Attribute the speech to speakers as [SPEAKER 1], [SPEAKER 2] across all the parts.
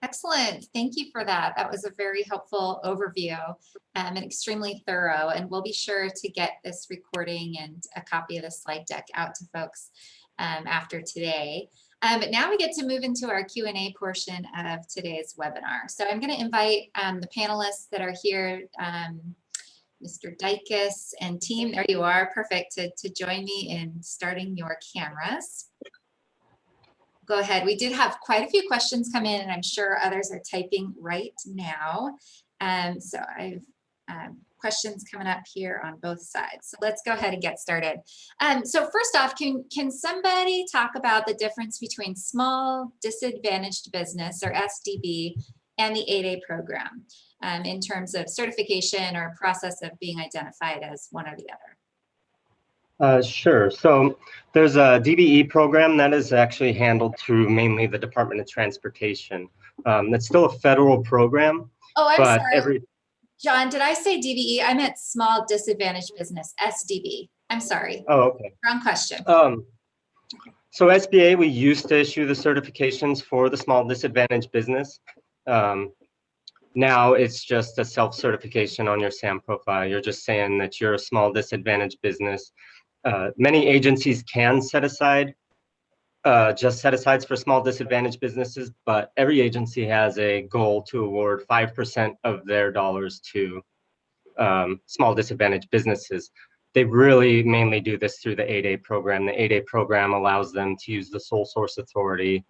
[SPEAKER 1] Excellent. Thank you for that. That was a very helpful overview and extremely thorough. And we'll be sure to get this recording and a copy of the slide deck out to folks after today. But now we get to move into our Q&A portion of today's webinar. So I'm going to invite the panelists that are here, Mr. Dykes and team, there you are, perfect, to join me in starting your cameras. Go ahead. We did have quite a few questions come in, and I'm sure others are typing right now. So I've questions coming up here on both sides. So let's go ahead and get started. So first off, can somebody talk about the difference between small disadvantaged business, or SDB, and the 8A program in terms of certification or process of being identified as one or the other?
[SPEAKER 2] Sure. So there's a DBE program that is actually handled through mainly the Department of Transportation. That's still a federal program.
[SPEAKER 1] Oh, I'm sorry. John, did I say DBE? I meant small disadvantaged business, SDB. I'm sorry.
[SPEAKER 2] Oh, okay.
[SPEAKER 1] Wrong question.
[SPEAKER 2] So SBA, we used to issue the certifications for the small disadvantaged business. Now it's just a self-certification on your SAM profile. You're just saying that you're a small disadvantaged business. Many agencies can set aside just set-asides for small disadvantaged businesses, but every agency has a goal to award 5% of their dollars to small disadvantaged businesses. They really mainly do this through the 8A program. The 8A program allows them to use the sole source authority,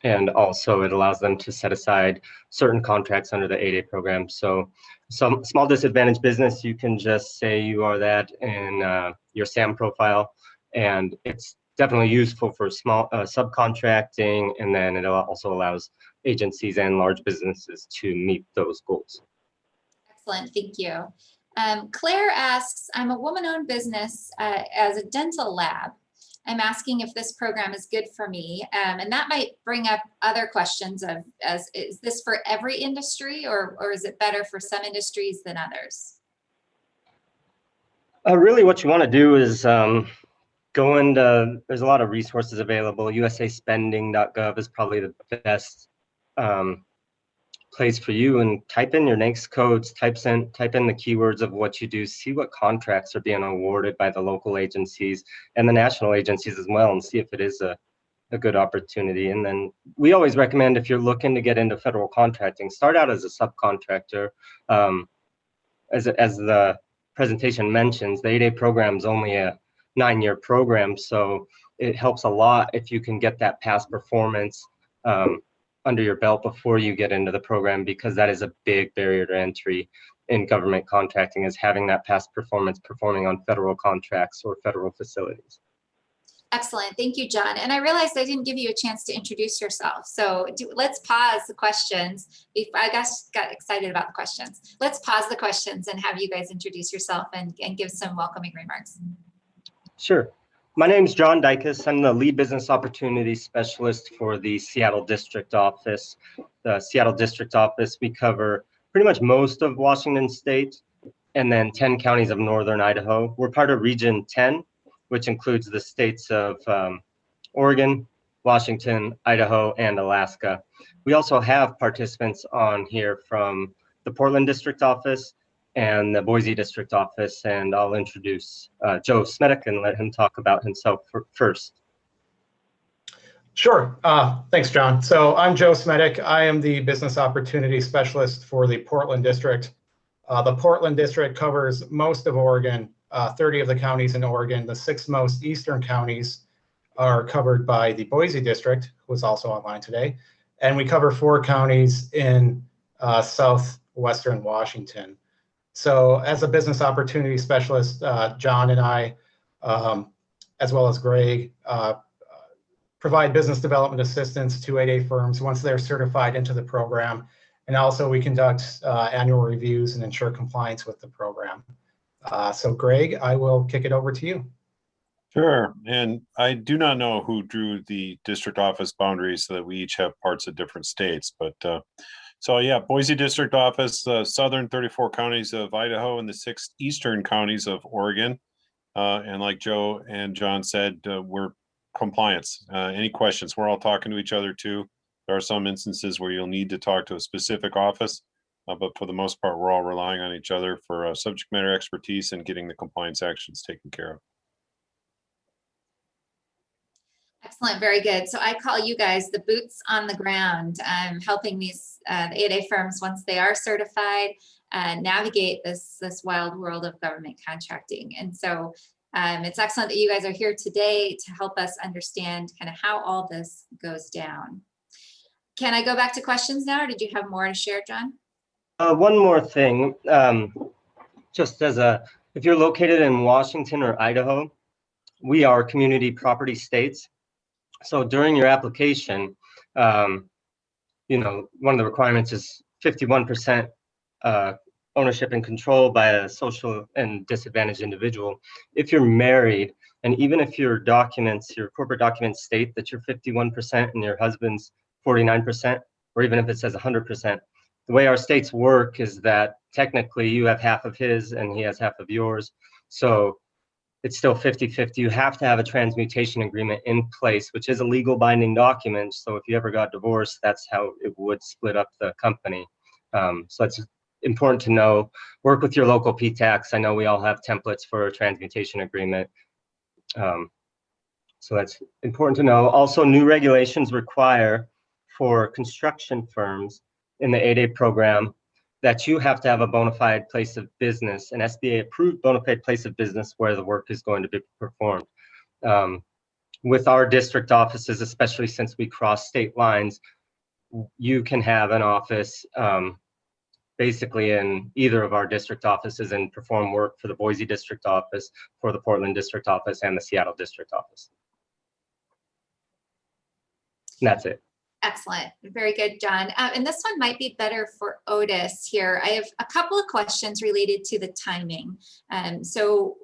[SPEAKER 2] and also it allows them to set aside certain contracts under the 8A program. So some small disadvantaged business, you can just say you are that in your SAM profile, and it's definitely useful for small subcontracting, and then it also allows agencies and large businesses to meet those goals.
[SPEAKER 1] Excellent, thank you. Claire asks, I'm a woman-owned business as a dental lab. I'm asking if this program is good for me, and that might bring up other questions of, is this for every industry, or is it better for some industries than others?
[SPEAKER 2] Really what you want to do is go into, there's a lot of resources available. usaspending.gov is probably the best place for you, and type in your NAICS codes, type in the keywords of what you do, see what contracts are being awarded by the local agencies and the national agencies as well, and see if it is a good opportunity. And then we always recommend, if you're looking to get into federal contracting, start out as a subcontractor. As the presentation mentions, the 8A program is only a 9-year program, so it helps a lot if you can get that past performance under your belt before you get into the program, because that is a big barrier to entry in government contracting, is having that past performance performing on federal contracts or federal facilities.
[SPEAKER 1] Excellent, thank you, John. And I realized I didn't give you a chance to introduce yourself. So let's pause the questions. I guess got excited about the questions. Let's pause the questions and have you guys introduce yourself and give some welcoming remarks.
[SPEAKER 2] Sure. My name is John Dykes. I'm the lead business opportunity specialist for the Seattle District Office. The Seattle District Office, we cover pretty much most of Washington State and then 10 counties of northern Idaho. We're part of Region 10, which includes the states of Oregon, Washington, Idaho, and Alaska. We also have participants on here from the Portland District Office and the Boise District Office, and I'll introduce Joe Smedick and let him talk about himself first.
[SPEAKER 3] Sure, thanks, John. So I'm Joe Smedick. I am the Business Opportunity Specialist for the Portland District. The Portland District covers most of Oregon, 30 of the counties in Oregon. The 6 most eastern counties are covered by the Boise District, who is also online today. And we cover 4 counties in southwestern Washington. So as a business opportunity specialist, John and I, as well as Greg, provide business development assistance to 8A firms once they're certified into the program. And also we conduct annual reviews and ensure compliance with the program. So Greg, I will kick it over to you.
[SPEAKER 4] Sure, and I do not know who drew the district office boundaries so that we each have parts of different states, but so yeah, Boise District Office, southern 34 counties of Idaho and the 6 eastern counties of Oregon. And like Joe and John said, we're compliance. Any questions? We're all talking to each other too. There are some instances where you'll need to talk to a specific office, but for the most part, we're all relying on each other for subject matter expertise and getting the compliance actions taken care of.
[SPEAKER 1] Excellent, very good. So I call you guys the boots on the ground, helping these the 8A firms, once they are certified, navigate this wild world of government contracting. And so it's excellent that you guys are here today to help us understand kind of how all this goes down. Can I go back to questions now, or did you have more to share, John?
[SPEAKER 2] One more thing, just as if you're located in Washington or Idaho, we are community property states. So during your application, you know, one of the requirements is 51% ownership and control by a social and disadvantaged individual. If you're married, and even if your documents, your corporate documents state that you're 51% and your husband's 49%, or even if it says 100%, the way our states work is that technically you have half of his and he has half of yours. So it's still 50-50. You have to have a transmutation agreement in place, which is a legal binding document. So if you ever got divorced, that's how it would split up the company. So it's important to know, work with your local PTAX. I know we all have templates for a transmutation agreement. So that's important to know. Also, new regulations require for construction firms in the 8A program that you have to have a bona fide place of business, an SBA approved bona fide place of business where the work is going to be performed. With our district offices, especially since we cross state lines, you can have an office basically in either of our district offices and perform work for the Boise district office, for the Portland district office, and the Seattle district office. And that's it.
[SPEAKER 1] Excellent. Very good, John. And this one might be better for Otis here. I have a couple of questions related to the timing. So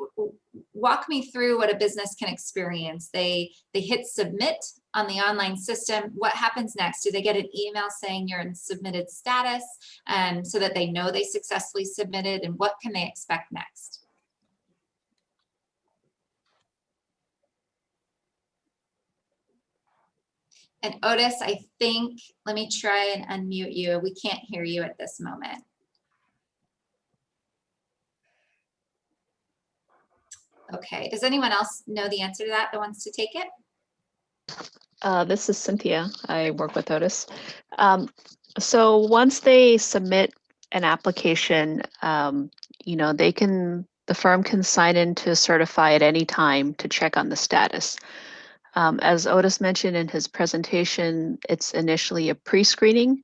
[SPEAKER 1] walk me through what a business can experience. They hit submit on the online system. What happens next? Do they get an email saying you're in submitted status so that they know they successfully submitted? And what can they expect next? And Otis, I think, let me try and unmute you. We can't hear you at this moment. Okay, does anyone else know the answer to that that wants to take it?
[SPEAKER 5] This is Cynthia. I work with Otis. So once they submit an application, you know, the firm can sign in to certify at any time to check on the status. As Otis mentioned in his presentation, it's initially a pre-screening,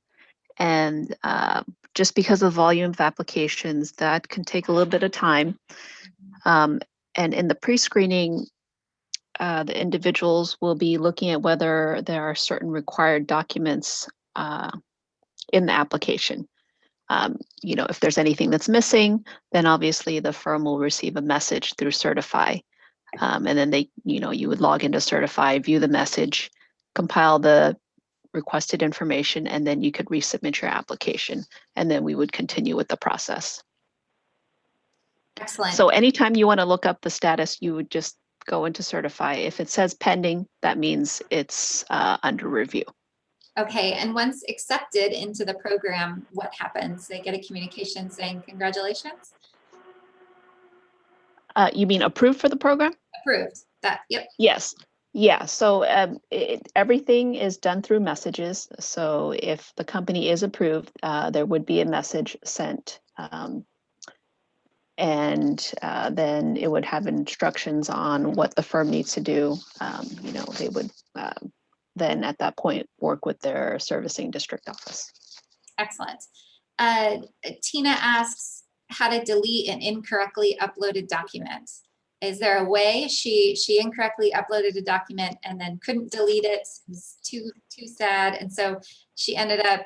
[SPEAKER 5] and just because of the volume of applications, that can take a little bit of time. And in the pre-screening, the individuals will be looking at whether there are certain required documents in the application. You know, if there's anything that's missing, then obviously the firm will receive a message through Certify. And then you would log into Certify, view the message, compile the requested information, and then you could resubmit your application. And then we would continue with the process.
[SPEAKER 1] Excellent.
[SPEAKER 5] So anytime you want to look up the status, you would just go into Certify. If it says pending, that means it's under review.
[SPEAKER 1] Okay, and once accepted into the program, what happens? They get a communication saying congratulations?
[SPEAKER 5] You mean approved for the program?
[SPEAKER 1] Approved. That, yep.
[SPEAKER 5] Yes. Yeah. So everything is done through messages. So if the company is approved, there would be a message sent. And then it would have instructions on what the firm needs to do. You know, they would then at that point work with their servicing district office.
[SPEAKER 1] Excellent. Tina asks how to delete an incorrectly uploaded document. Is there a way she incorrectly uploaded a document and then couldn't delete it? It was too sad. And so she ended up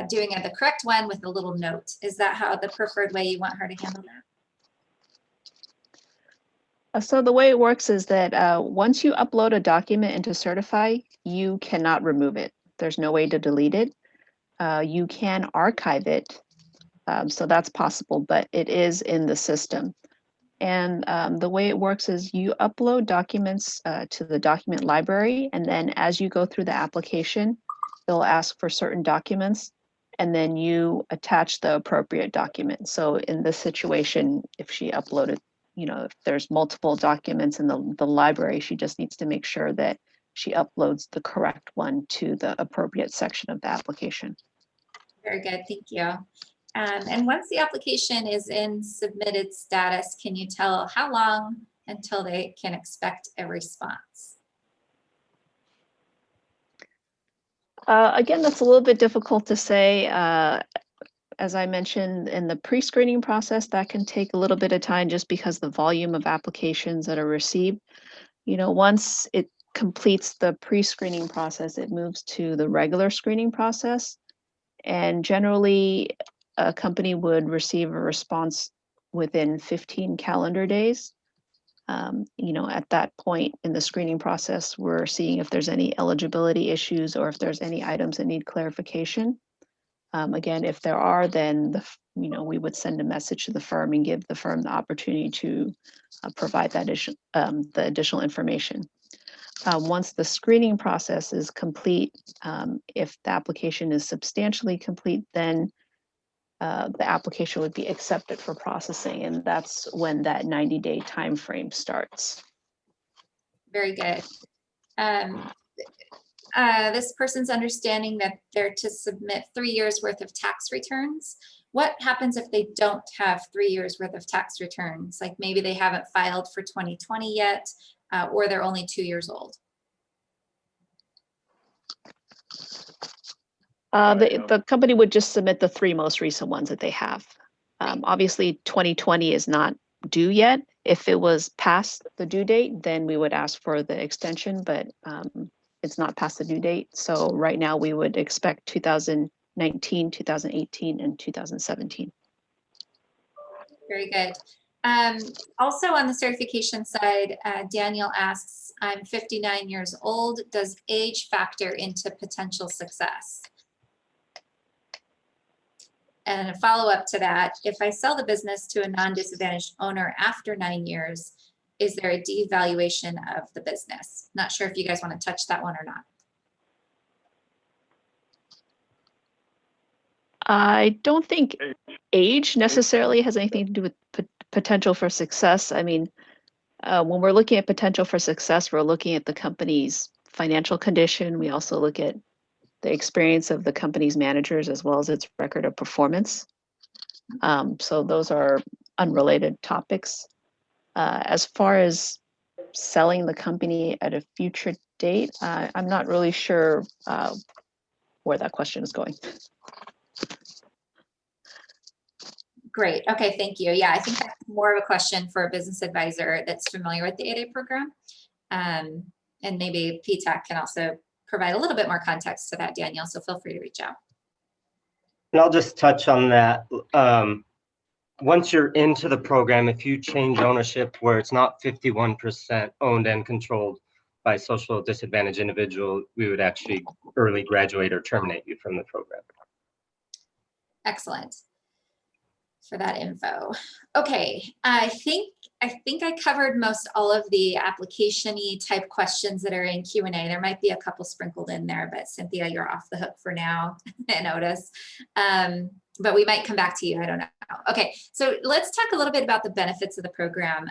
[SPEAKER 1] doing the correct one with a little note. Is that how the preferred way you want her to handle that?
[SPEAKER 5] So the way it works is that once you upload a document into Certify, you cannot remove it. There's no way to delete it. You can archive it. So that's possible, but it is in the system. And the way it works is you upload documents to the document library, and then as you go through the application, they'll ask for certain documents, and then you attach the appropriate document. So in this situation, if she uploaded, if there's multiple documents in the library, she just needs to make sure that she uploads the correct one to the appropriate section of the application.
[SPEAKER 1] Very good, thank you. And once the application is in submitted status, can you tell how long until they can expect a response?
[SPEAKER 5] Again, that's a little bit difficult to say. As I mentioned in the pre-screening process, that can take a little bit of time just because the volume of applications that are received. Once it completes the pre-screening process, it moves to the regular screening process. And generally, a company would receive a response within 15 calendar days. At that point in the screening process, we're seeing if there's any eligibility issues or if there's any items that need clarification. Again, if there are, then we would send a message to the firm and give the firm the opportunity to provide that the additional information. Once the screening process is complete, if the application is substantially complete, then the application would be accepted for processing, and that's when that 90-day time frame starts.
[SPEAKER 1] Very good. This person's understanding that they're to submit 3 years worth of tax returns. What happens if they don't have 3 years worth of tax returns? Like maybe they haven't filed for 2020 yet, or they're only 2 years old.
[SPEAKER 5] The company would just submit the 3 most recent ones that they have. Obviously, 2020 is not due yet. If it was past the due date, then we would ask for the extension, but it's not past the due date. So right now we would expect 2019, 2018, and 2017.
[SPEAKER 1] Very good. Also on the certification side, Daniel asks, I'm 59 years old. Does age factor into potential success? And a follow-up to that, if I sell the business to a non-disadvantaged owner after 9 years, is there a devaluation of the business? Not sure if you guys want to touch that one or not.
[SPEAKER 5] I don't think age necessarily has anything to do with potential for success. I mean, when we're looking at potential for success, we're looking at the company's financial condition. We also look at the experience of the company's managers as well as its record of performance. So those are unrelated topics. As far as selling the company at a future date, I'm not really sure where that question is going.
[SPEAKER 1] Great. Okay, thank you. Yeah, I think that's more of a question for a business advisor that's familiar with the 8A program. And maybe PTAC can also provide a little bit more context to that, Daniel, so feel free to reach out.
[SPEAKER 2] And I'll just touch on that. Once you're into the program, if you change ownership where it's not 51% owned and controlled by a social disadvantaged individual, we would actually early graduate or terminate you from the program.
[SPEAKER 1] Excellent for that info. Okay, I think I covered most all of the application-y type questions that are in Q&A. There might be a couple sprinkled in there, but Cynthia, you're off the hook for now, and Otis. But we might come back to you, I don't know. Okay, so let's talk a little bit about the benefits of the program.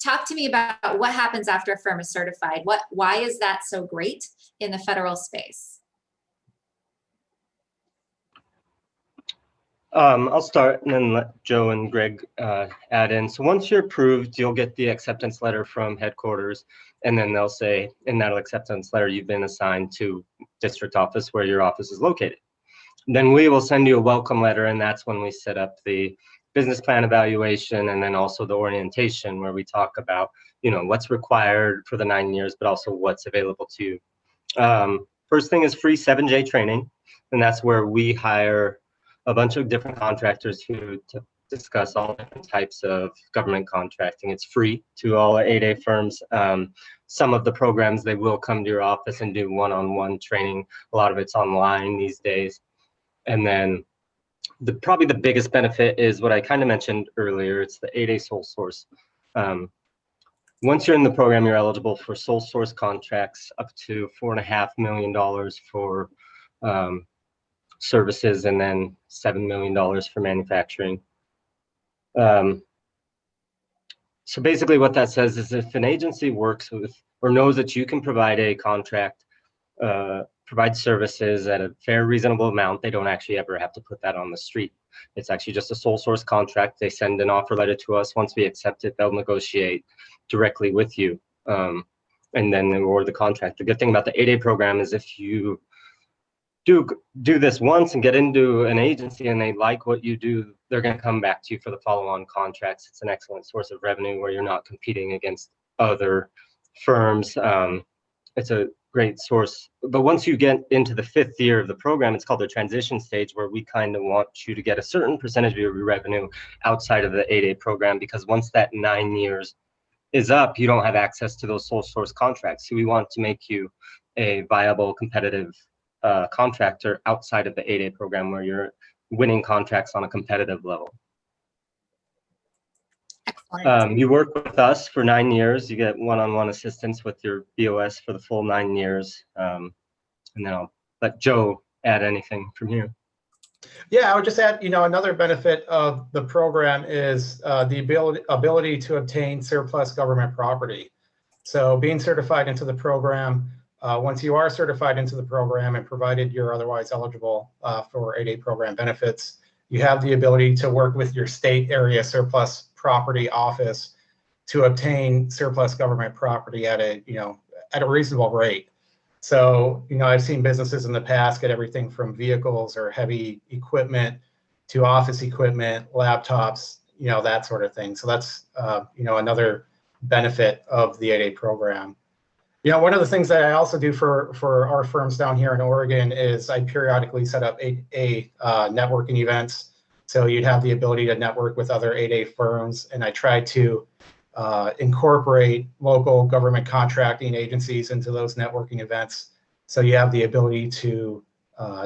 [SPEAKER 1] Talk to me about what happens after a firm is certified. Why is that so great in the federal space?
[SPEAKER 2] I'll start and then let Joe and Greg add in. So once you're approved, you'll get the acceptance letter from headquarters, and then they'll say in that acceptance letter, you've been assigned to district office where your office is located. Then we will send you a welcome letter, and that's when we set up the business plan evaluation and then also the orientation where we talk about, what's required for the 9 years, but also what's available to you. First thing is free 7J training, and that's where we hire a bunch of different contractors to discuss all different types of government contracting. It's free to all 8A firms. Some of the programs, they will come to your office and do one-on-one training. A lot of it's online these days. And then probably the biggest benefit is what I kind of mentioned earlier. It's the 8A sole source. Once you're in the program, you're eligible for sole source contracts up to $4.5 million for services, and then $7 million for manufacturing. So basically what that says is if an agency works with or knows that you can provide a contract, provide services at a fair, reasonable amount, they don't actually ever have to put that on the street. It's actually just a sole source contract. They send an offer letter to us. Once we accept it, they'll negotiate directly with you, and then they award the contract. The good thing about the 8A program is if you do this once and get into an agency and they like what you do, they're going to come back to you for the follow-on contracts. It's an excellent source of revenue where you're not competing against other firms. It's a great source. But once you get into the 5th year of the program, it's called the transition stage, where we kind of want you to get a certain percentage of your revenue outside of the 8A program, because once that 9 years is up, you don't have access to those sole source contracts. So we want to make you a viable, competitive contractor outside of the 8A program, where you're winning contracts on a competitive level.
[SPEAKER 1] Excellent.
[SPEAKER 2] You work with us for 9 years. You get one-on-one assistance with your BOS for the full 9 years. And then I'll let Joe add anything from here.
[SPEAKER 3] Yeah, I would just add, another benefit of the program is the ability to obtain surplus government property. So being certified into the program, once you are certified into the program and provided you're otherwise eligible for 8A program benefits, you have the ability to work with your state area surplus property office to obtain surplus government property at a reasonable rate. So, I've seen businesses in the past get everything from vehicles or heavy equipment to office equipment, laptops, that sort of thing. So that's, another benefit of the 8A program. One of the things that I also do for our firms down here in Oregon is I periodically set up 8A networking events. So you'd have the ability to network with other 8A firms, and I try to incorporate local government contracting agencies into those networking events. So you have the ability to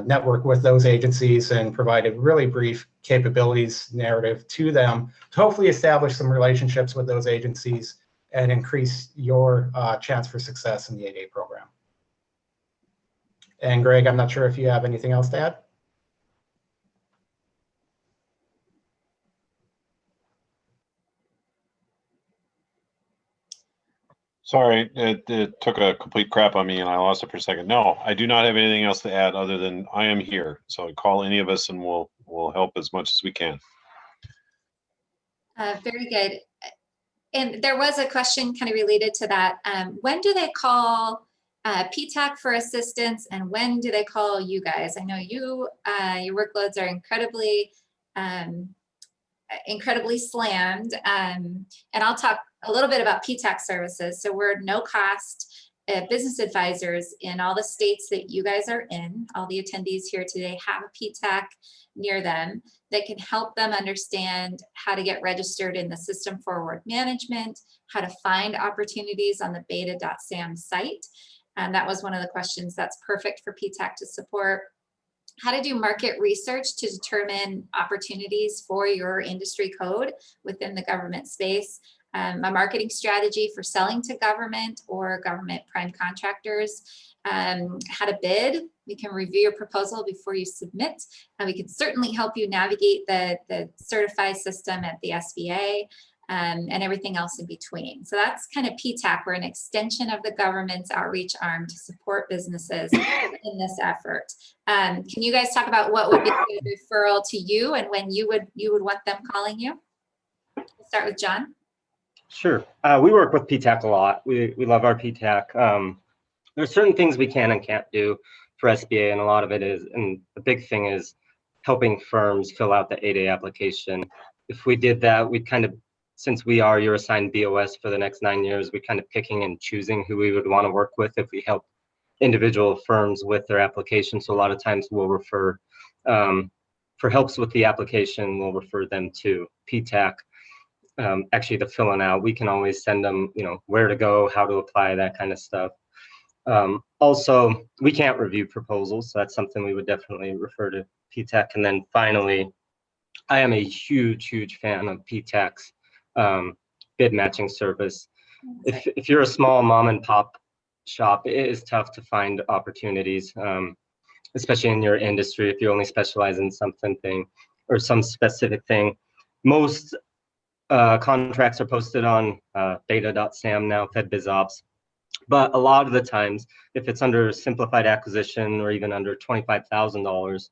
[SPEAKER 3] network with those agencies and provide a really brief capabilities narrative to them to hopefully establish some relationships with those agencies and increase your chance for success in the 8A program. And Greg, I'm not sure if you have anything else to add.
[SPEAKER 4] Sorry, it took a complete crap on me and I lost it for a second. No, I do not have anything else to add other than I am here. So call any of us and we'll help as much as we can.
[SPEAKER 1] Very good. And there was a question kind of related to that. When do they call PTAC for assistance, and when do they call you guys? I know your workloads are incredibly slammed. And I'll talk a little bit about PTAC services. So we're no cost business advisors in all the states that you guys are in. All the attendees here today have a PTAC near them that can help them understand how to get registered in the system for award management, how to find opportunities on the beta.sam site. And that was one of the questions that's perfect for PTAC to support. How to do market research to determine opportunities for your industry code within the government space. A marketing strategy for selling to government or government prime contractors. How to bid. We can review your proposal before you submit. We can certainly help you navigate the certified system at the SBA. And everything else in between. So that's kind of PTAC. We're an extension of the government's outreach arm to support businesses in this effort. Can you guys talk about what would be a referral to you and when you would want them calling you? We'll start with John.
[SPEAKER 2] Sure. We work with PTAC a lot. We love our PTAC. There's certain things we can and can't do for SBA, and a lot of it is, and the big thing is helping firms fill out the 8A application. If we did that, we'd kind of, since we are your assigned BOS for the next 9 years, we're kind of picking and choosing who we would want to work with if we help individual firms with their application. So a lot of times we'll refer, for helps with the application, we'll refer them to PTAC. Actually, the filling out, we can always send them, where to go, how to apply, that kind of stuff. Also, we can't review proposals, so that's something we would definitely refer to PTAC. And then finally, I am a huge fan of PTAC's bid matching service. if you're a small mom and pop shop, it is tough to find opportunities, especially in your industry if you only specialize in something or some specific thing. Most contracts are posted on beta.sam now, FedBizOps. But a lot of the times, if it's under simplified acquisition or even under $25,000,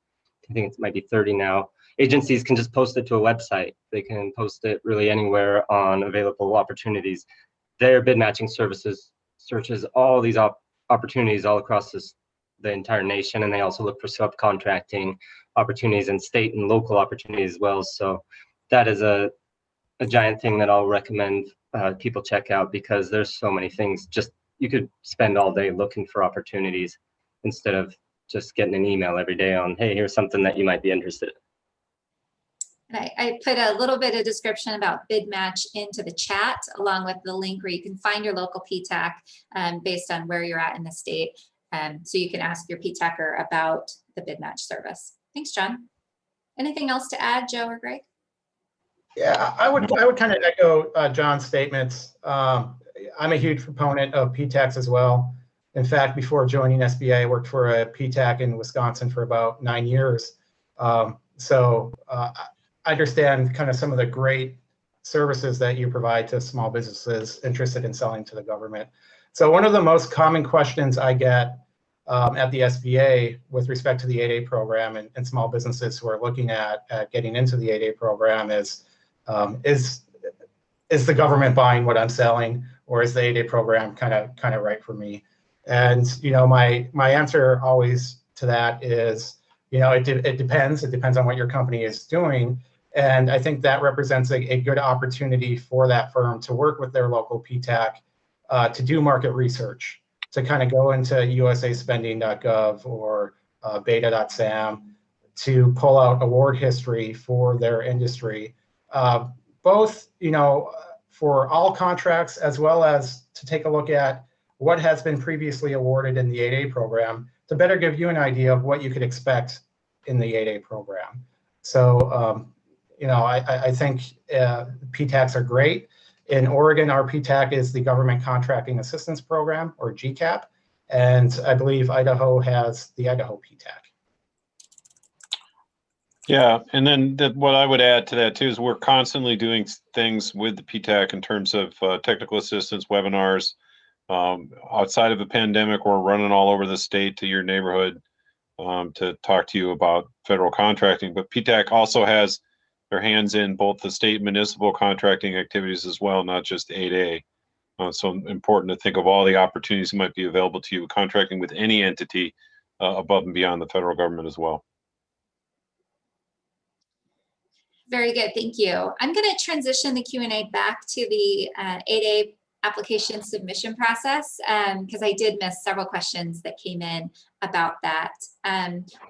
[SPEAKER 2] I think it might be 30 now, agencies can just post it to a website. They can post it really anywhere on available opportunities. Their bid matching services searches all these opportunities all across the entire nation, and they also look for subcontracting opportunities and state and local opportunities as well. So that is a giant thing that I'll recommend people check out, because there's so many things. Just you could spend all day looking for opportunities instead of just getting an email every day on, hey, here's something that you might be interested in.
[SPEAKER 1] And I put a little bit of description about bid match into the chat, along with the link where you can find your local PTAC based on where you're at in the state. So you can ask your PTACer about the bid match service. Thanks, John. Anything else to add, Joe or Greg?
[SPEAKER 3] Yeah, I would kind of echo John's statements. I'm a huge proponent of PTACs as well. In fact, before joining SBA, I worked for a PTAC in Wisconsin for about 9 years. So I understand kind of some of the great services that you provide to small businesses interested in selling to the government. So one of the most common questions I get at the SBA with respect to the 8A program and small businesses who are looking at getting into the 8A program is the government buying what I'm selling, or is the 8A program kind of right for me? And my answer always to that is, it depends. It depends on what your company is doing. And I think that represents a good opportunity for that firm to work with their local PTAC to do market research, to kind of go into usaspending.gov or beta.sam to pull out award history for their industry, both for all contracts, as well as to take a look at what has been previously awarded in the 8A program to better give you an idea of what you could expect in the 8A program. So, I think PTACs are great. In Oregon, our PTAC is the Government Contracting Assistance Program, or GCAP, and I believe Idaho has the Idaho PTAC.
[SPEAKER 4] Yeah, and then what I would add to that too is we're constantly doing things with the PTAC in terms of technical assistance, webinars. Outside of the pandemic, we're running all over the state to your neighborhood to talk to you about federal contracting. But PTAC also has their hands in both the state and municipal contracting activities as well, not just 8A. So important to think of all the opportunities that might be available to you contracting with any entity above and beyond the federal government as well.
[SPEAKER 1] Very good, thank you. I'm going to transition the Q&A back to the 8A application submission process because I did miss several questions that came in about that.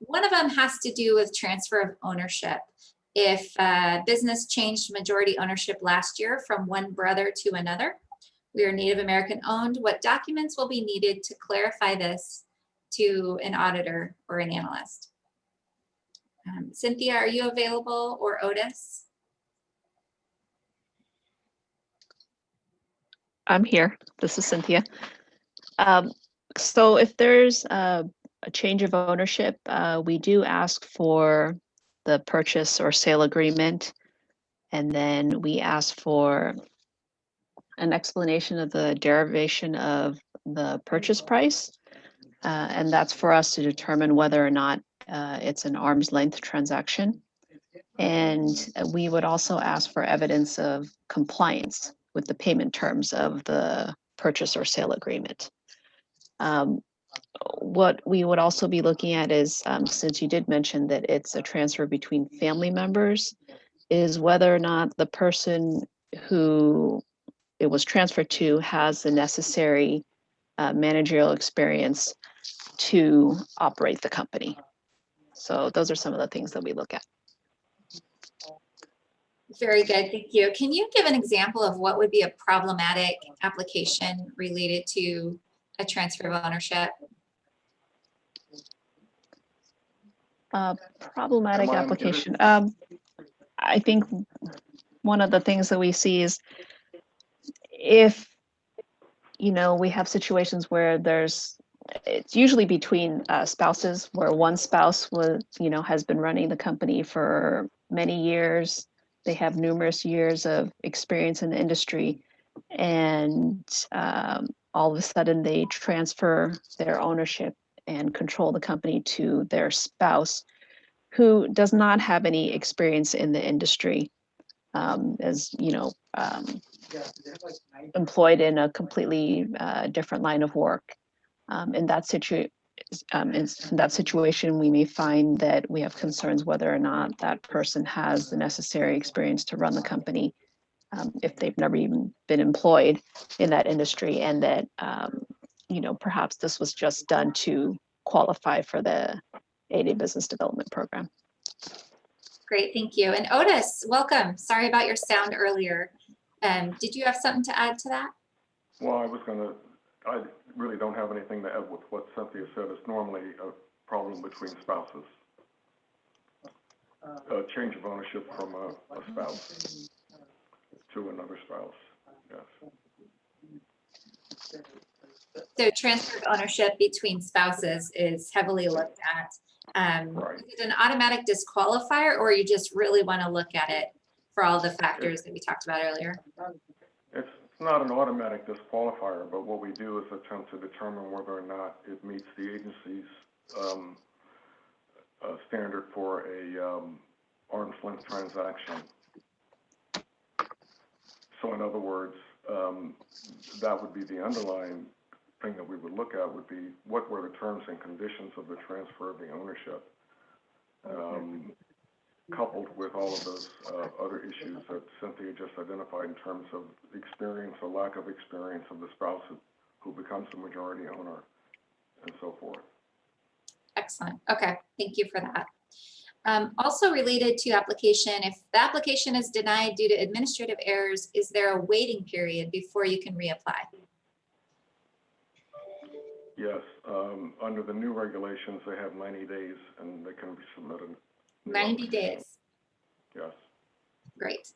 [SPEAKER 1] One of them has to do with transfer of ownership. If business changed majority ownership last year from one brother to another, we are Native American owned, what documents will be needed to clarify this to an auditor or an analyst? Cynthia, are you available, or Otis?
[SPEAKER 5] I'm here. This is Cynthia. So if there's a change of ownership, we do ask for the purchase or sale agreement, and then we ask for an explanation of the derivation of the purchase price, and that's for us to determine whether or not it's an arm's length transaction. And we would also ask for evidence of compliance with the payment terms of the purchase or sale agreement. What we would also be looking at is, since you did mention that it's a transfer between family members, is whether or not the person who it was transferred to has the necessary managerial experience to operate the company. So those are some of the things that we look at.
[SPEAKER 1] Very good, thank you. Can you give an example of what would be a problematic application related to a transfer of ownership?
[SPEAKER 5] Problematic application. I think one of the things that we see is if you know, we have situations where it's usually between spouses, where one spouse has been running the company for many years. They have numerous years of experience in the industry, and all of a sudden they transfer their ownership and control the company to their spouse, who does not have any experience in the industry, as employed in a completely different line of work. In that situation, we may find that we have concerns whether or not that person has the necessary experience to run the company, if they've never even been employed in that industry, and that perhaps this was just done to qualify for the 8A Business Development Program.
[SPEAKER 1] Great, thank you. And Otis, welcome. Sorry about your sound earlier. Did you have something to add to that?
[SPEAKER 6] Well, I really don't have anything to add with what Cynthia said. It's normally a problem between spouses. A change of ownership from a spouse to another spouse, yes.
[SPEAKER 1] So transfer of ownership between spouses is heavily looked at.
[SPEAKER 6] Right.
[SPEAKER 1] Is it an automatic disqualifier, or you just really want to look at it for all the factors that we talked about earlier?
[SPEAKER 6] It's not an automatic disqualifier, but what we do is attempt to determine whether or not it meets the agency's standard for a arm's length transaction. So in other words, that would be the underlying thing that we would look at, would be what were the terms and conditions of the transfer of the ownership, coupled with all of those other issues that Cynthia just identified in terms of experience or lack of experience of the spouse who becomes the majority owner, and so forth.
[SPEAKER 1] Excellent. Okay, thank you for that. Also related to application, if the application is denied due to administrative errors, is there a waiting period before you can reapply?
[SPEAKER 6] Yes, under the new regulations, they have 90 days and they can be submitted.
[SPEAKER 1] 90 days.
[SPEAKER 6] Yes.
[SPEAKER 1] Great.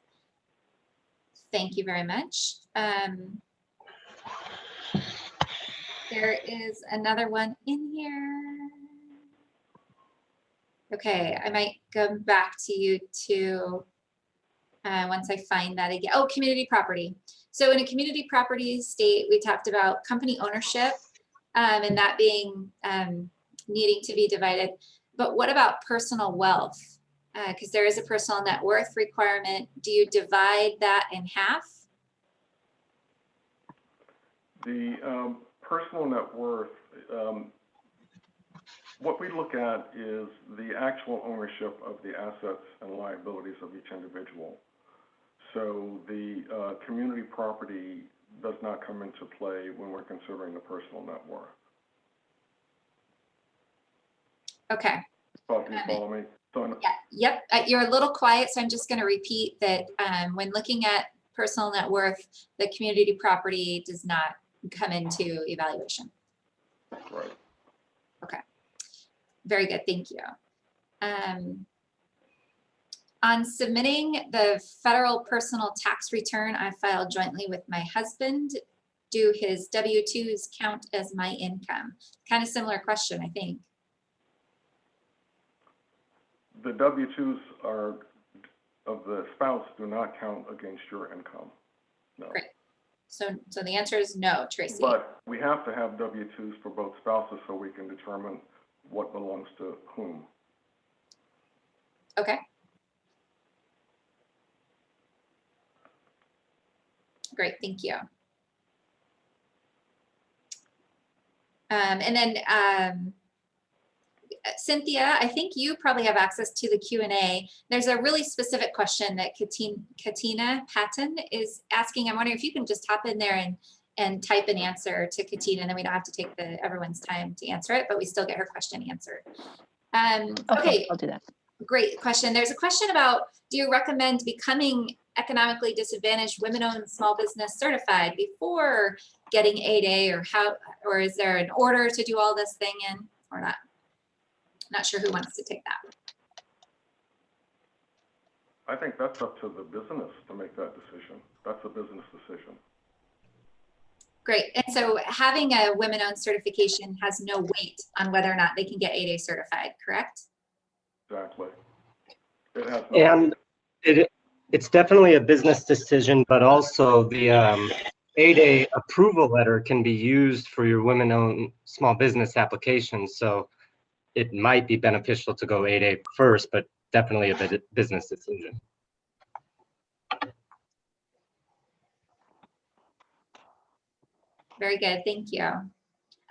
[SPEAKER 1] Thank you very much. There is another one in here. Okay, I might go back to you too once I find that again. Oh, community property. So in a community property state, we talked about company ownership and that being needing to be divided. But what about personal wealth? Because there is a personal net worth requirement. Do you divide that in half?
[SPEAKER 6] The personal net worth, what we look at is the actual ownership of the assets and liabilities of each individual. So the community property does not come into play when we're considering the personal net worth.
[SPEAKER 1] Okay.
[SPEAKER 6] Well, do you follow me? So
[SPEAKER 1] Yeah, yep. You're a little quiet, so I'm just going to repeat that when looking at personal net worth, the community property does not come into evaluation.
[SPEAKER 6] right.
[SPEAKER 1] Okay. Very good. Thank you. On submitting the federal personal tax return, I filed jointly with my husband. Do his W-2s count as my income? Kind of similar question, I think.
[SPEAKER 6] The W-2s are of the spouse do not count against your income. No.
[SPEAKER 1] Great. So the answer is no, Tracy.
[SPEAKER 6] But we have to have W-2s for both spouses so we can determine what belongs to whom.
[SPEAKER 1] Okay. Great, thank you. And then Cynthia, I think you probably have access to the Q&A. There's a really specific question that Katina Patton is asking. I'm wondering if you can just hop in there and type an answer to Katina, and then we don't have to take everyone's time to answer it, but we still get her question answered. Okay,
[SPEAKER 5] I'll do that.
[SPEAKER 1] Great question. There's a question about, do you recommend becoming economically disadvantaged women-owned small business certified before getting 8A, or is there an order to do all this thing in or not? Not sure who wants to take that.
[SPEAKER 6] I think that's up to the business to make that decision. That's a business decision.
[SPEAKER 1] Great. And so having a women-owned certification has no weight on whether or not they can get 8A certified, correct?
[SPEAKER 6] Exactly. It has no
[SPEAKER 2] And it's definitely a business decision, but also the 8A approval letter can be used for your women-owned small business applications. So it might be beneficial to go 8A first, but definitely a business decision.
[SPEAKER 1] Very good. Thank you.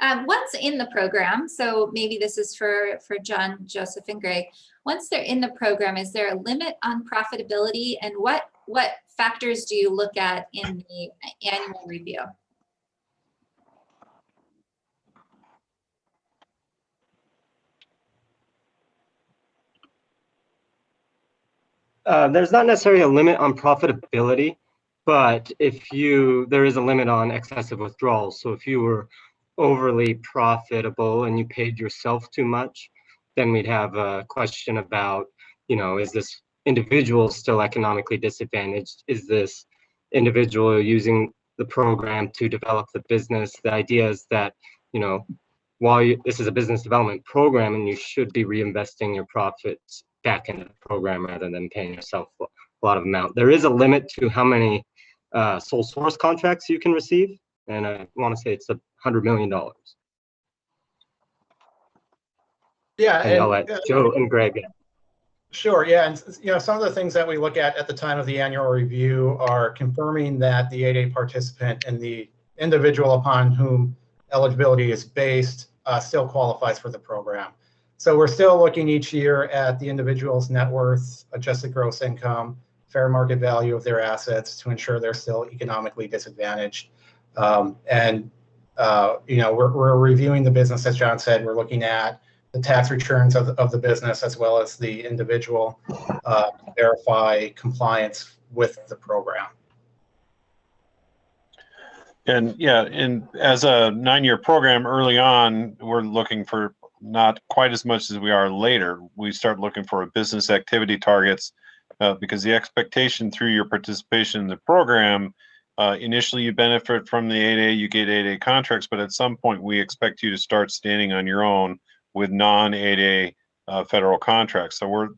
[SPEAKER 1] Once in the program, so maybe this is for John, Joseph, and Greg. Once they're in the program, is there a limit on profitability, and what factors do you look at in the annual review?
[SPEAKER 2] There's not necessarily a limit on profitability, but there is a limit on excessive withdrawals. So if you were overly profitable and you paid yourself too much, then we'd have a question about, is this individual still economically disadvantaged? Is this individual using the program to develop the business? The idea is that, while this is a business development program and you should be reinvesting your profits back into the program rather than paying yourself a lot of amount. There is a limit to how many sole source contracts you can receive, and I want to say it's $100 million.
[SPEAKER 3] Yeah,
[SPEAKER 2] and I'll let Joe and Greg.
[SPEAKER 3] Sure, yeah, and some of the things that we look at the time of the annual review are confirming that the 8A participant and the individual upon whom eligibility is based still qualifies for the program. So we're still looking each year at the individual's net worth, adjusted gross income, fair market value of their assets to ensure they're still economically disadvantaged. We're reviewing the business, as John said. We're looking at the tax returns of the business as well as the individual to verify compliance with the program.
[SPEAKER 4] And yeah, and as a 9-year program early on, we're looking for not quite as much as we are later. We start looking for business activity targets because the expectation through your participation in the program, initially you benefit from the 8A, you get 8A contracts, but at some point we expect you to start standing on your own with non-8A federal contracts. So we're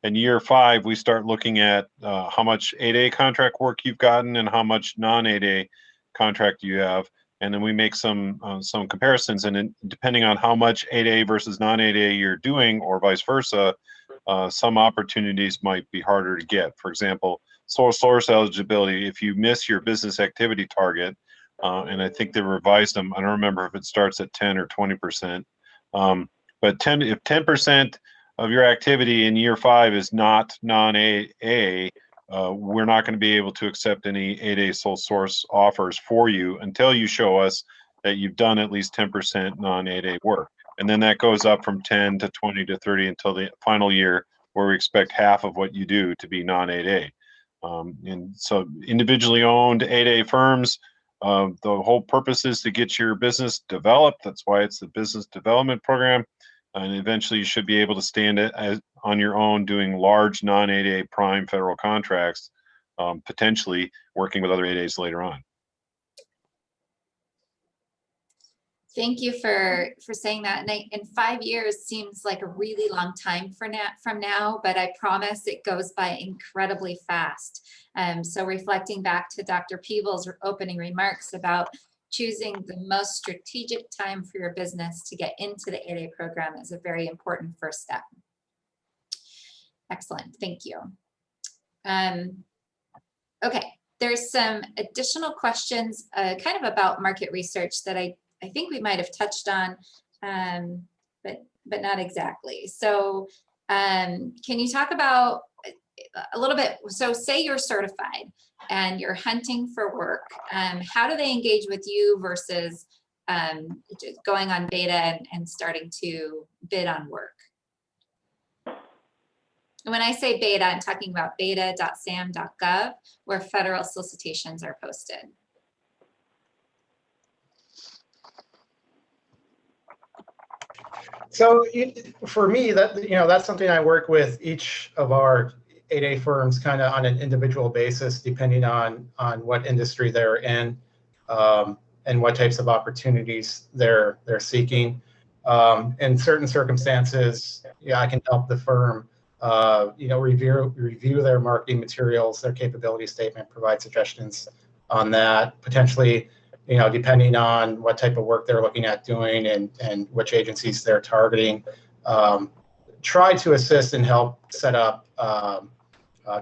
[SPEAKER 4] in year 5, we start looking at how much 8A contract work you've gotten and how much non-8A contract you have, and then we make some comparisons, and depending on how much 8A versus non-8A you're doing or vice versa, some opportunities might be harder to get. For example, sole source eligibility, if you miss your business activity target, and I think they revised them, I don't remember if it starts at 10 or 20%, but if 10% of your activity in year 5 is not non-8A, we're not going to be able to accept any 8A sole source offers for you until you show us that you've done at least 10% non-8A work. And then that goes up from 10 to 20 to 30 until the final year, where we expect half of what you do to be non-8A. And so individually owned 8A firms, the whole purpose is to get your business developed. That's why it's the business development program. And eventually you should be able to stand on your own doing large non-8A prime federal contracts, potentially working with other 8As later on.
[SPEAKER 1] Thank you for saying that. And 5 years seems like a really long time from now, but I promise it goes by incredibly fast. So reflecting back to Dr. Peebles' opening remarks about choosing the most strategic time for your business to get into the 8A program is a very important first step. Excellent, thank you. Okay, there's some additional questions kind of about market research that I think we might have touched on, but not exactly. So can you talk about a little bit, so say you're certified and you're hunting for work, how do they engage with you versus just going on beta and starting to bid on work? And when I say beta, I'm talking about beta.sam.gov, where federal solicitations are posted.
[SPEAKER 3] So for me, that's something I work with each of our 8A firms kind of on an individual basis, depending on what industry they're in. and what types of opportunities they're seeking. In certain circumstances, yeah, I can help the firm, review their marketing materials, their capability statement, provide suggestions on that. Potentially, depending on what type of work they're looking at doing and which agencies they're targeting, try to assist and help set up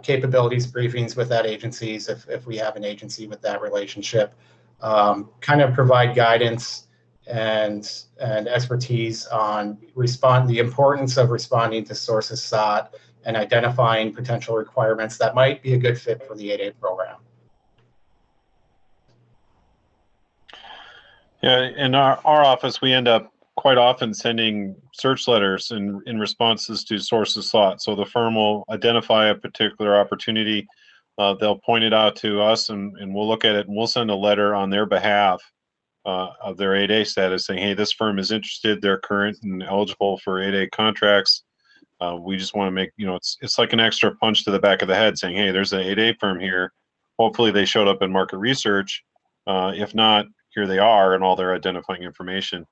[SPEAKER 3] capabilities briefings with that agencies if we have an agency with that relationship. Kind of provide guidance and expertise on the importance of responding to sources sought and identifying potential requirements that might be a good fit for the 8A program.
[SPEAKER 4] Yeah, in our office, we end up quite often sending search letters in responses to sources sought. So the firm will identify a particular opportunity. They'll point it out to us, and we'll look at it, and we'll send a letter on their behalf of their 8A status saying, hey, this firm is interested, they're current and eligible for 8A contracts. We just want to make, it's like an extra punch to the back of the head saying, hey, there's an 8A firm here. Hopefully they showed up in market research. If not, here they are and all their identifying information.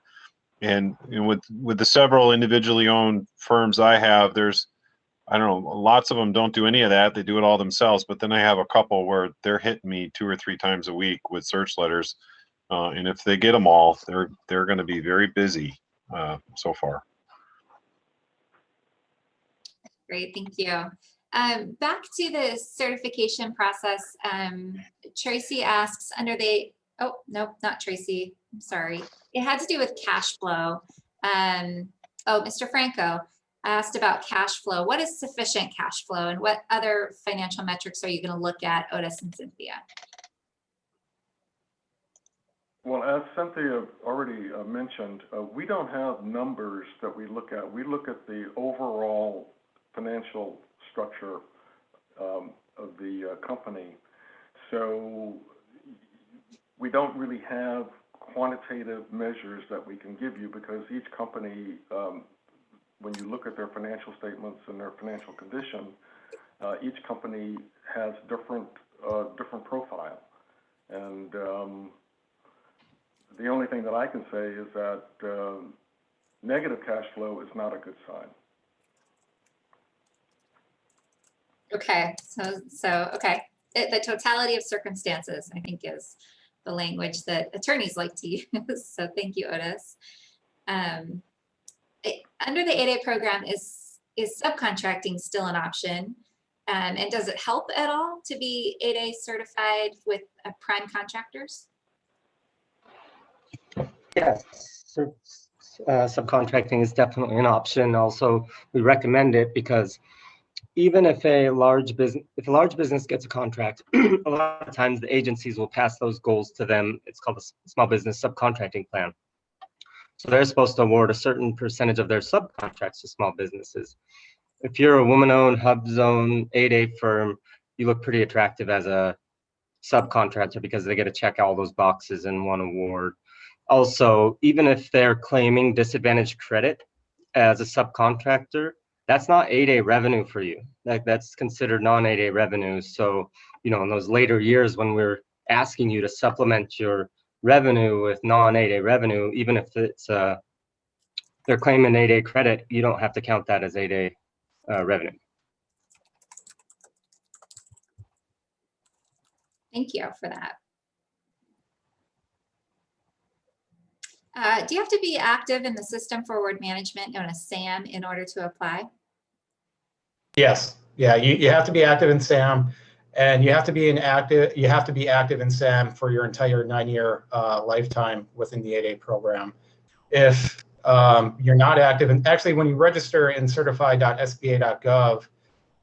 [SPEAKER 4] And with the several individually owned firms I have, I don't know, lots of them don't do any of that. They do it all themselves. But then I have a couple where they're hitting me 2 or 3 times a week with search letters. And if they get them all, they're going to be very busy so far.
[SPEAKER 1] Great, thank you. Back to the certification process. Tracy asks oh, nope, not Tracy. I'm sorry. It had to do with cash flow. Mr. Franco asked about cash flow. What is sufficient cash flow, and what other financial metrics are you going to look at, Otis and Cynthia?
[SPEAKER 6] Well, as Cynthia already mentioned, we don't have numbers that we look at. We look at the overall financial structure of the company. So we don't really have quantitative measures that we can give you, because each company, when you look at their financial statements and their financial condition, each company has different profile. And the only thing that I can say is that negative cash flow is not a good sign.
[SPEAKER 1] Okay, so okay. The totality of circumstances, I think, is the language that attorneys like to use. So thank you, Otis. Under the 8A program, is subcontracting still an option? And does it help at all to be 8A certified with prime contractors?
[SPEAKER 2] Yes, subcontracting is definitely an option. Also, we recommend it because even if a large business gets a contract, a lot of times the agencies will pass those goals to them. It's called a small business subcontracting plan. So they're supposed to award a certain percentage of their subcontracts to small businesses. If you're a woman-owned hub zone 8A firm, you look pretty attractive as a subcontractor because they get to check all those boxes in one award. Also, even if they're claiming disadvantaged credit as a subcontractor, that's not 8A revenue for you. That's considered non-8A revenue. So, in those later years when we're asking you to supplement your revenue with non-8A revenue, even if it's they're claiming 8A credit, you don't have to count that as 8A revenue.
[SPEAKER 1] Thank you for that. Do you have to be active in the System Forward Management, known as SAM, in order to apply?
[SPEAKER 3] Yes. Yeah, you have to be active in SAM, and you have to be active in SAM for your entire 9-year lifetime within the 8A program. If you're not active, and actually when you register in certify.sba.gov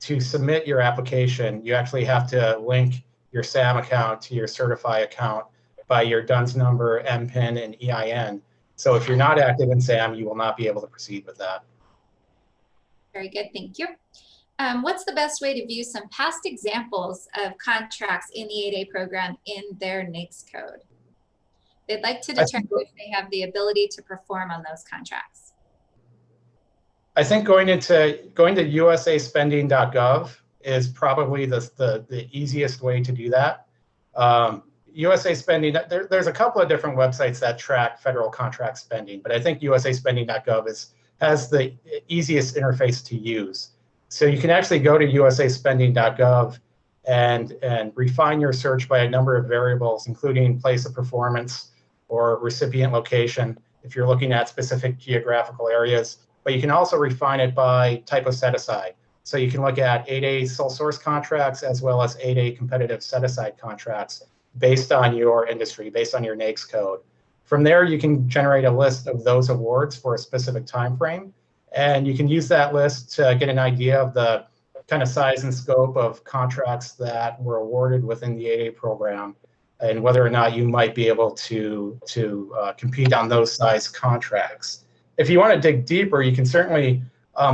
[SPEAKER 3] to submit your application, you actually have to link your SAM account to your Certify account by your DUNS number, MPIN, and EIN. So if you're not active in SAM, you will not be able to proceed with that.
[SPEAKER 1] Very good, thank you. What's the best way to view some past examples of contracts in the 8A program in their NAICS code? They'd like to determine if they have the ability to perform on those contracts.
[SPEAKER 3] I think going to usaspending.gov is probably the easiest way to do that. USA Spending, there's a couple of different websites that track federal contract spending, but I think usaspending.gov has the easiest interface to use. So you can actually go to usaspending.gov and refine your search by a number of variables, including place of performance or recipient location, if you're looking at specific geographical areas. But you can also refine it by type of set-aside. So you can look at 8A sole source contracts as well as 8A competitive set-aside contracts based on your industry, based on your NAICS code. From there, you can generate a list of those awards for a specific time frame, and you can use that list to get an idea of the kind of size and scope of contracts that were awarded within the 8A program and whether or not you might be able to compete on those size contracts. If you want to dig deeper, you can certainly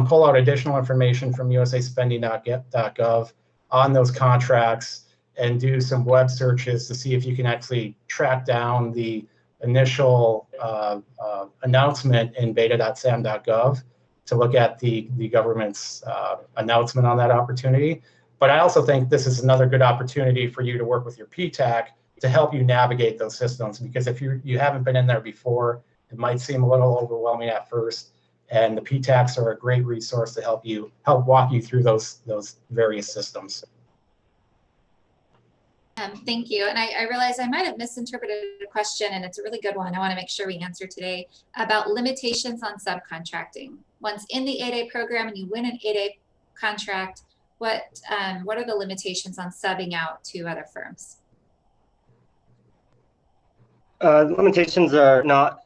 [SPEAKER 3] pull out additional information from usaspending.gov on those contracts and do some web searches to see if you can actually track down the initial announcement in beta.sam.gov to look at the government's announcement on that opportunity. But I also think this is another good opportunity for you to work with your PTAC to help you navigate those systems, because if you haven't been in there before, it might seem a little overwhelming at first. And the PTACs are a great resource to help walk you through those various systems.
[SPEAKER 1] Thank you. And I realize I might have misinterpreted a question, and it's a really good one. I want to make sure we answer today about limitations on subcontracting. Once in the 8A program and you win an 8A contract, what are the limitations on subbing out to other firms?
[SPEAKER 2] Limitations are not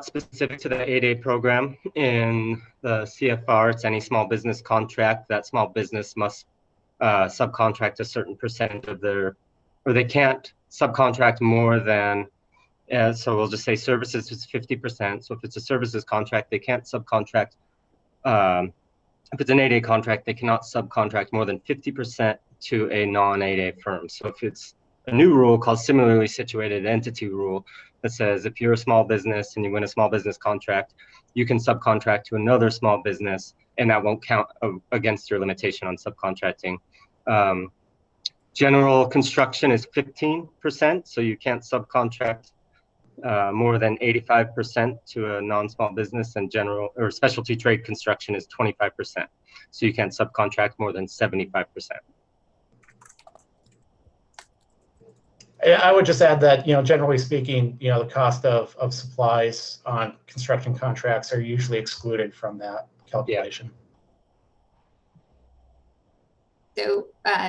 [SPEAKER 2] specific to the 8A program. In the CFR, it's any small business contract. That small business must subcontract a certain percentage of their, or they can't subcontract more than, so we'll just say services is 50%. So if it's a services contract, they can't subcontract. If it's an 8A contract, they cannot subcontract more than 50% to a non-8A firm. So if it's a new rule called similarly situated entity rule that says if you're a small business and you win a small business contract, you can subcontract to another small business, and that won't count against your limitation on subcontracting. General construction is 15%, so you can't subcontract more than 85% to a non-small business, and general or specialty trade construction is 25%. So you can't subcontract more than 75%.
[SPEAKER 3] I would just add that, generally speaking, the cost of supplies on construction contracts are usually excluded from that calculation.
[SPEAKER 1] So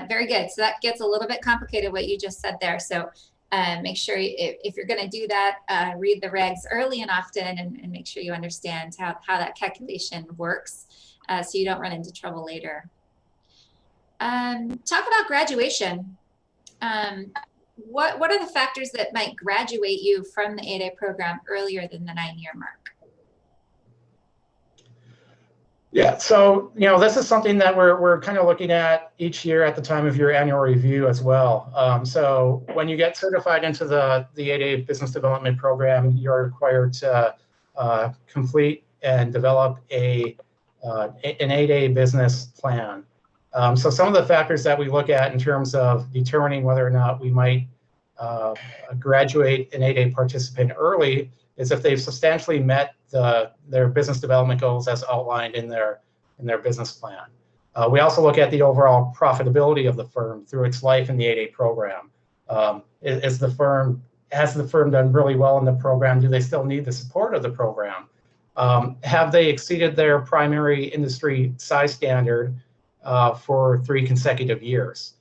[SPEAKER 1] very good. So that gets a little bit complicated what you just said there. So make sure if you're going to do that, read the regs early and often, and make sure you understand how that calculation works so you don't run into trouble later. Talk about graduation. What are the factors that might graduate you from the 8A program earlier than the 9-year mark?
[SPEAKER 3] Yeah, so this is something that we're kind of looking at each year at the time of your annual review as well. So when you get certified into the 8A business development program, you're required to complete and develop an 8A business plan. So some of the factors that we look at in terms of determining whether or not we might graduate an 8A participant early is if they've substantially met their business development goals as outlined in their business plan. We also look at the overall profitability of the firm through its life in the 8A program. Has the firm done really well in the program? Do they still need the support of the program? Have they exceeded their primary industry size standard for 3 consecutive years?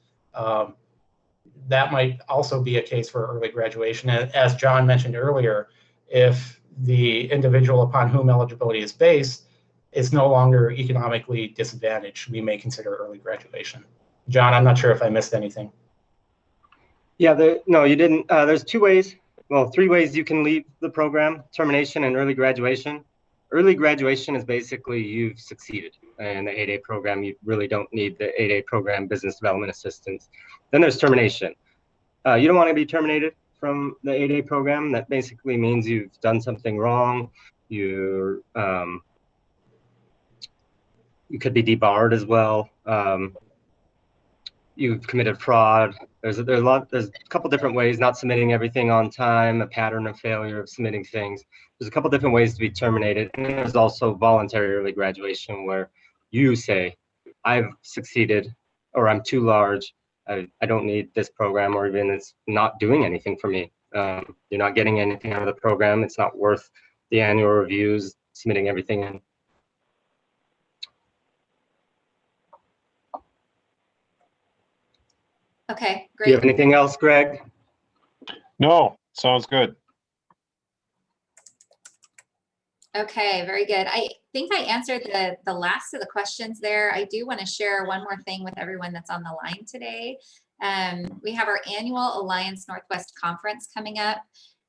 [SPEAKER 3] That might also be a case for early graduation. As John mentioned earlier, if the individual upon whom eligibility is based is no longer economically disadvantaged, we may consider early graduation. John, I'm not sure if I missed anything.
[SPEAKER 2] Yeah, no, you didn't. There's 2 ways, well, 3 ways you can leave the program: termination and early graduation. Early graduation is basically you've succeeded in the 8A program. You really don't need the 8A program business development assistance. Then there's termination. You don't want to be terminated from the 8A program. That basically means you've done something wrong. You could be debarred as well. you've committed fraud. There's a couple different ways, not submitting everything on time, a pattern of failure of submitting things. There's a couple different ways to be terminated. And there's also voluntary early graduation where you say, I've succeeded, or I'm too large. I don't need this program, or even it's not doing anything for me. You're not getting anything out of the program. It's not worth the annual reviews, submitting everything in.
[SPEAKER 1] Okay,
[SPEAKER 2] Do you have
[SPEAKER 1] great.
[SPEAKER 2] anything else, Greg?
[SPEAKER 4] No, sounds good.
[SPEAKER 1] Okay, very good. I think I answered the last of the questions there. I do want to share one more thing with everyone that's on the line today. We have our annual Alliance Northwest Conference coming up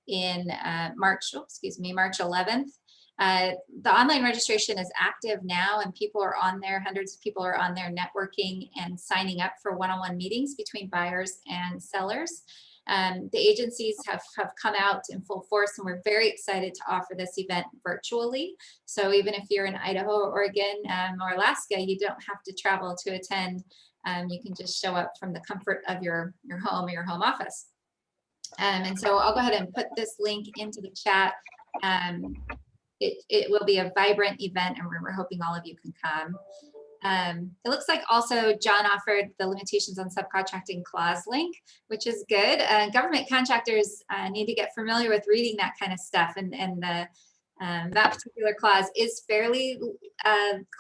[SPEAKER 1] in March 11th. The online registration is active now, and people are on there. Hundreds of people are on there networking and signing up for one-on-one meetings between buyers and sellers. The agencies have come out in full force, and we're very excited to offer this event virtually. So even if you're in Idaho or Oregon or Alaska, you don't have to travel to attend. You can just show up from the comfort of your home or your home office. And so I'll go ahead and put this link into the chat. It will be a vibrant event, and we're hoping all of you can come. It looks like also John offered the limitations on subcontracting clause link, which is good. Government contractors need to get familiar with reading that kind of stuff, and that particular clause is fairly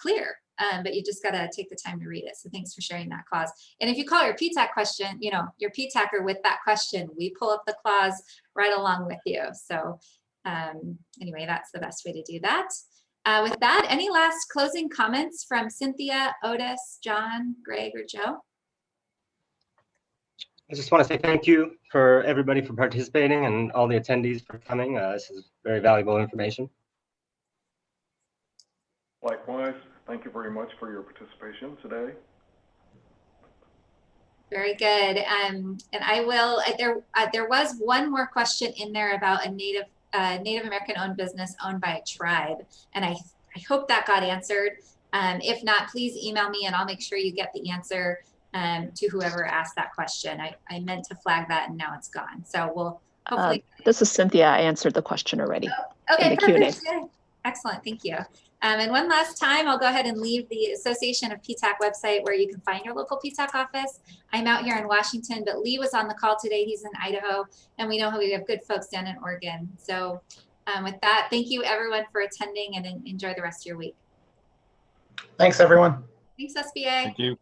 [SPEAKER 1] clear, but you just got to take the time to read it. So thanks for sharing that clause. And if you call your PTAC question, your PTACer with that question, we pull up the clause right along with you. So anyway, that's the best way to do that. With that, any last closing comments from Cynthia, Otis, John, Greg, or Joe?
[SPEAKER 2] I just want to say thank you for everybody for participating and all the attendees for coming. This is very valuable information.
[SPEAKER 6] Likewise, thank you very much for your participation today.
[SPEAKER 1] Very good. And I will, there was one more question in there about a Native American owned business owned by a tribe. And I hope that got answered. If not, please email me and I'll make sure you get the answer to whoever asked that question. I meant to flag that and now it's gone. So we'll hopefully.
[SPEAKER 5] This is Cynthia. I answered the question already.
[SPEAKER 1] Oh, okay,
[SPEAKER 5] in the Q&A.
[SPEAKER 1] perfect. Yeah. Excellent, thank you. And one last time, I'll go ahead and leave the Association of PTAC website where you can find your local PTAC office. I'm out here in Washington, but Lee was on the call today. He's in Idaho, and we know we have good folks down in Oregon. So with that, thank you everyone for attending, and enjoy the rest of your week.
[SPEAKER 3] Thanks, everyone.
[SPEAKER 1] Thanks, SBA.
[SPEAKER 4] Thank you.